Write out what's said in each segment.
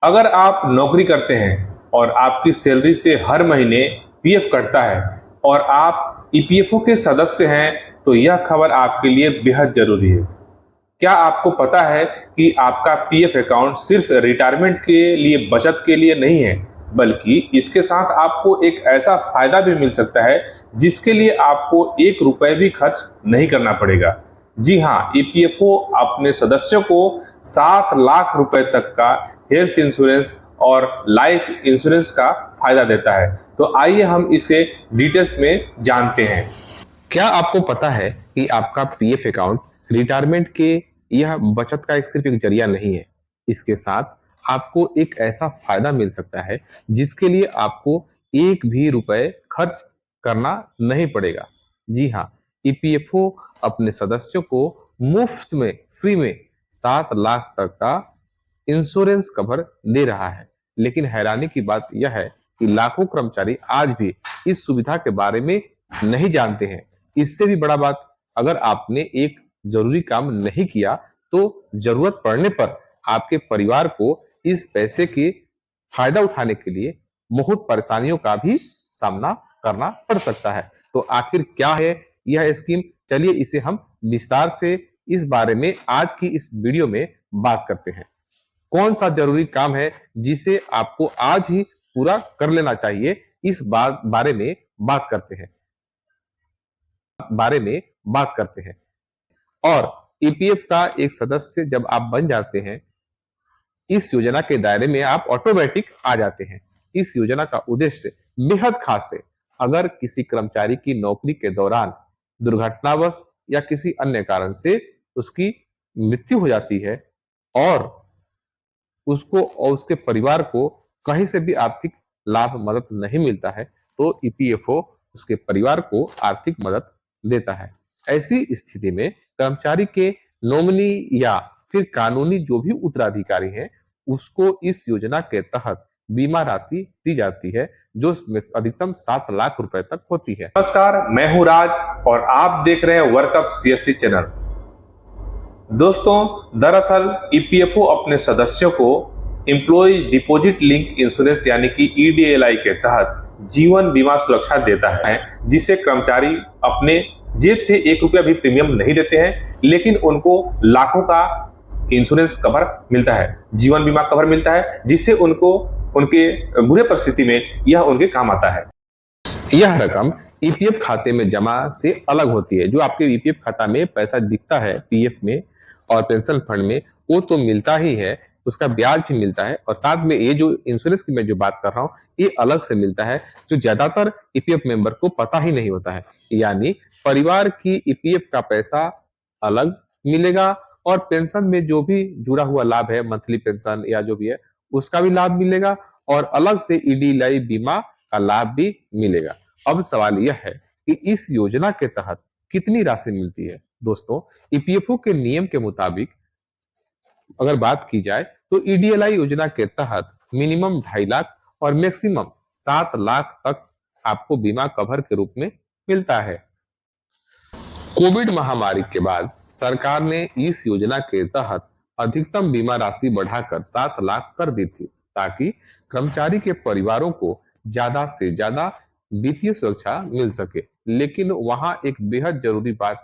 अगर आप नौकरी करते हैं और आपकी सैलरी से हर महीने पीएफ कटता है और आप ईपीएफओ के सदस्य हैं, तो यह खबर आपके लिए बेहद जरूरी है। क्या आपको पता है कि आपका पीएफ अकाउंट सिर्फ रिटायरमेंट के लिए बचत के लिए नहीं है, बल्कि इसके साथ आपको एक ऐसा फायदा भी मिल सकता है जिसके लिए आपको 1 रुपए भी खर्च नहीं करना पड़ेगा। जी हाँ, ईपीएफओ अपने सदस्यों को 7 लाख रुपए तक का हेल्थ इंश्योरेंस और लाइफ इंश्योरेंस का फायदा देता है। तो आइए हम इसे डिटेल्स में जानते हैं। क्या आपको पता है कि आपका पीएफ अकाउंट रिटायरमेंट के यह बचत का एक सिर्फ एक जरिया नहीं है। इसके साथ आपको एक ऐसा फायदा मिल सकता है जिसके लिए आपको एक भी रुपए खर्च करना नहीं पड़ेगा। जी हाँ, ईपीएफओ अपने सदस्यों को मुफ्त में फ्री में 7 लाख तक का इंश्योरेंस कवर दे रहा है। लेकिन हैरानी की बात यह है कि लाखों कर्मचारी आज भी इस सुविधा के बारे में नहीं जानते हैं। इससे भी बड़ा बात, अगर आपने एक जरूरी काम नहीं किया तो जरूरत पड़ने पर आपके परिवार को इस पैसे के फायदा उठाने के लिए बहुत परेशानियों का भी सामना करना पड़ सकता है। तो आखिर क्या है यह स्कीम? चलिए इसे हम विस्तार से इस बारे में आज की इस वीडियो में बात करते हैं। कौन सा जरूरी काम है जिसे आपको आज ही पूरा कर लेना चाहिए, इस बारे में बात करते हैं। और ईपीएफ का एक सदस्य जब आप बन जाते हैं, इस योजना के दायरे में आप ऑटोमेटिक आ जाते हैं। इस योजना का उद्देश्य बेहद खास है। अगर किसी कर्मचारी की नौकरी के दौरान दुर्घटनावश या किसी अन्य कारण से उसकी मृत्यु हो जाती है और उसको और उसके परिवार को कहीं से भी आर्थिक लाभ मदद नहीं मिलता है, तो ईपीएफओ उसके परिवार को आर्थिक मदद देता है। ऐसी स्थिति में कर्मचारी के नॉमिनी या फिर कानूनी जो भी उत्तराधिकारी हैं, उसको इस योजना के तहत बीमा राशि दी जाती है, जो अधिकतम 7 लाख रुपए तक होती है। नमस्कार, मैं हूं राज और आप देख रहे हैं वर्कअप सीएससी चैनल। दोस्तों, दरअसल ईपीएफओ अपने सदस्यों को एम्प्लॉय डिपॉजिट लिंक इंश्योरेंस यानी कि ईडीएलआई के तहत जीवन बीमा सुरक्षा देता है, जिससे कर्मचारी अपने जेब से 1 रुपया भी प्रीमियम नहीं देते हैं, लेकिन उनको लाखों का इंश्योरेंस कवर मिलता है, जीवन बीमा कवर मिलता है, जिससे उनको उनके बुरे परिस्थिति में यह उनके काम आता है। यह रकम ईपीएफ खाते में जमा से अलग होती है। जो आपके ईपीएफ खाता में पैसा दिखता है पीएफ में और पेंशन फंड में, वो तो मिलता ही है, उसका ब्याज भी मिलता है, और साथ में ये जो इंश्योरेंस की मैं जो बात कर रहा हूँ, ये अलग से मिलता है, जो ज्यादातर ईपीएफ मेंबर को पता ही नहीं होता है। यानी परिवार की ईपीएफ का पैसा अलग मिलेगा और पेंशन में जो भी जुड़ा हुआ लाभ है, मंथली पेंशन या जो भी है, उसका भी लाभ मिलेगा और अलग से ईडीएलआई बीमा का लाभ भी मिलेगा। अब सवाल यह है कि इस योजना के तहत कितनी राशि मिलती है। दोस्तों, ईपीएफओ के नियम के मुताबिक अगर बात की जाए तो ईडीएलआई योजना के तहत मिनिमम 2.5 लाख और मैक्सिमम 7 लाख तक आपको बीमा कवर के रूप में मिलता है। कोविड महामारी के बाद सरकार ने इस योजना के तहत अधिकतम बीमा राशि बढ़ाकर 7 लाख कर दी थी, ताकि कर्मचारी के परिवारों को ज्यादा से ज्यादा वित्तीय सुरक्षा मिल सके। लेकिन वहां एक बेहद जरूरी बात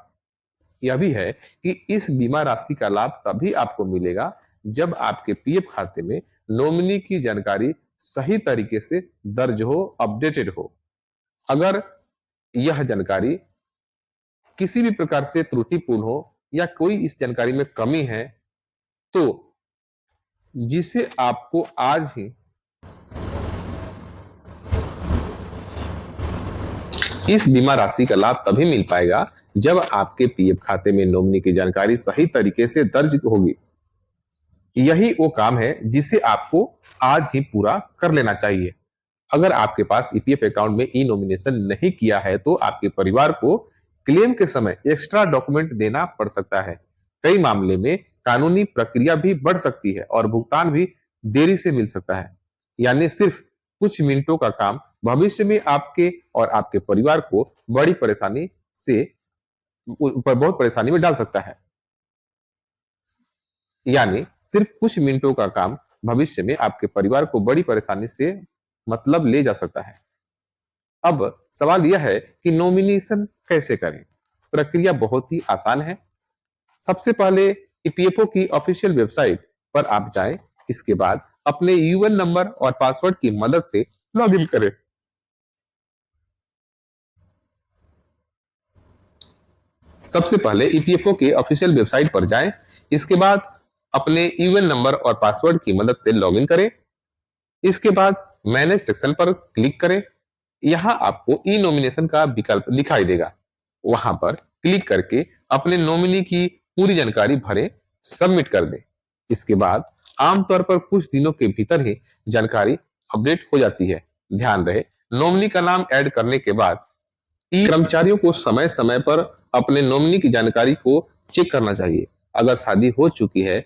यह भी है कि इस बीमा राशि का लाभ तभी आपको मिलेगा जब आपके पीएफ खाते में नॉमिनी की जानकारी सही तरीके से दर्ज हो, अपडेटेड हो। अगर यह जानकारी किसी भी प्रकार से त्रुटिपूर्ण हो या कोई इस जानकारी में कमी है, तो जिसे आपको आज ही इस बीमा राशि का लाभ तभी मिल पाएगा जब आपके पीएफ खाते में नॉमिनी की जानकारी सही तरीके से दर्ज होगी। यही वो काम है जिसे आपको आज ही पूरा कर लेना चाहिए। अगर आपके पास ईपीएफ अकाउंट में ई नॉमिनेशन नहीं किया है, तो आपके परिवार को क्लेम के समय एक्स्ट्रा डॉक्यूमेंट देना पड़ सकता है। कई मामले में कानूनी प्रक्रिया भी बढ़ सकती है और भुगतान भी देरी से मिल सकता है। यानी सिर्फ कुछ मिनटों का काम भविष्य में आपके और आपके परिवार को बहुत परेशानी में डाल सकता है। यानी सिर्फ कुछ मिनटों का काम भविष्य में आपके परिवार को बड़ी परेशानी से मतलब ले जा सकता है। अब सवाल यह है कि नॉमिनेशन कैसे करें। प्रक्रिया बहुत ही आसान है। सबसे पहले ईपीएफओ की ऑफिशियल वेबसाइट पर आप जाएं। इसके बाद अपने यूएन नंबर और पासवर्ड की मदद से लॉगिन करें। सबसे पहले ईपीएफओ के ऑफिशियल वेबसाइट पर जाएं। इसके बाद अपने यूएन नंबर और पासवर्ड की मदद से लॉगिन करें। इसके बाद मैनेज सेक्शन पर क्लिक करें। यहां आपको ई नॉमिनेशन का विकल्प दिखाई देगा। वहां पर क्लिक करके अपने नॉमिनी की पूरी जानकारी भरें, सबमिट कर दें। इसके बाद आमतौर पर कुछ दिनों के भीतर ही जानकारी अपडेट हो जाती है। ध्यान रहे, नॉमिनी का नाम ऐड करने के बाद ई कर्मचारियों को समय समय पर अपने नॉमिनी की जानकारी को चेक करना चाहिए। अगर शादी हो चुकी है,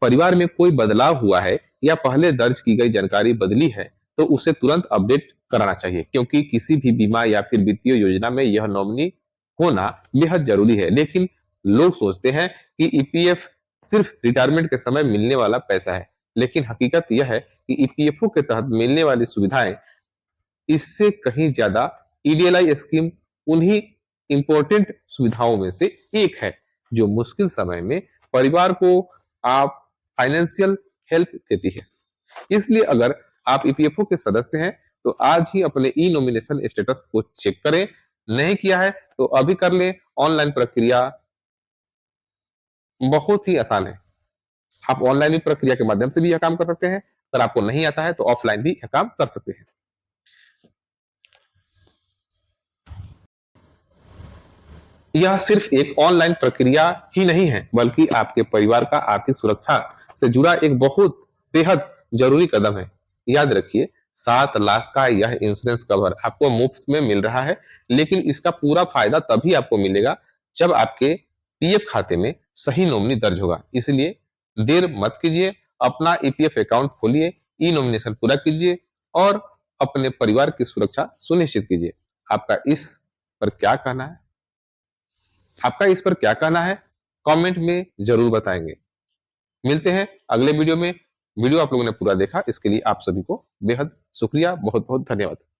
परिवार में कोई बदलाव हुआ है या पहले दर्ज की गई जानकारी बदली है तो उसे तुरंत अपडेट कराना चाहिए, क्योंकि किसी भी बीमा या फिर वित्तीय योजना में यह नॉमिनी होना बेहद जरूरी है। लेकिन लोग सोचते हैं कि ईपीएफ सिर्फ रिटायरमेंट के समय मिलने वाला पैसा है, लेकिन हकीकत यह है कि ईपीएफओ के तहत मिलने वाली सुविधाएं इससे कहीं ज्यादा। ईडीएलआई स्कीम उन्हीं इंपॉर्टेंट सुविधाओं में से एक है जो मुश्किल समय में परिवार को आप फाइनेंशियल हेल्प देती है। इसलिए अगर आप ईपीएफओ के सदस्य हैं तो आज ही अपने ई नॉमिनेशन स्टेटस को चेक करें। नहीं किया है तो अभी कर लें। ऑनलाइन प्रक्रिया बहुत ही आसान है। आप ऑनलाइन भी प्रक्रिया के माध्यम से भी यह काम कर सकते हैं। अगर आपको नहीं आता है तो ऑफलाइन भी यह काम कर सकते हैं। यह सिर्फ एक ऑनलाइन प्रक्रिया ही नहीं है, बल्कि आपके परिवार का आर्थिक सुरक्षा से जुड़ा एक बहुत बेहद जरूरी कदम है। याद रखिए, 7 लाख का यह इंश्योरेंस कवर आपको मुफ्त में मिल रहा है, लेकिन इसका पूरा फायदा तभी आपको मिलेगा जब आपके पीएफ खाते में सही नॉमिनी दर्ज होगा। इसलिए देर मत कीजिए, अपना ईपीएफ अकाउंट खोलिए, ई नॉमिनेशन पूरा कीजिए और अपने परिवार की सुरक्षा सुनिश्चित कीजिए। आपका इस पर क्या कहना है? आपका इस पर क्या कहना है? कमेंट में जरूर बताएंगे। मिलते हैं अगले वीडियो में। वीडियो आप लोगों ने पूरा देखा, इसके लिए आप सभी को बेहद शुक्रिया। बहुत बहुत धन्यवाद।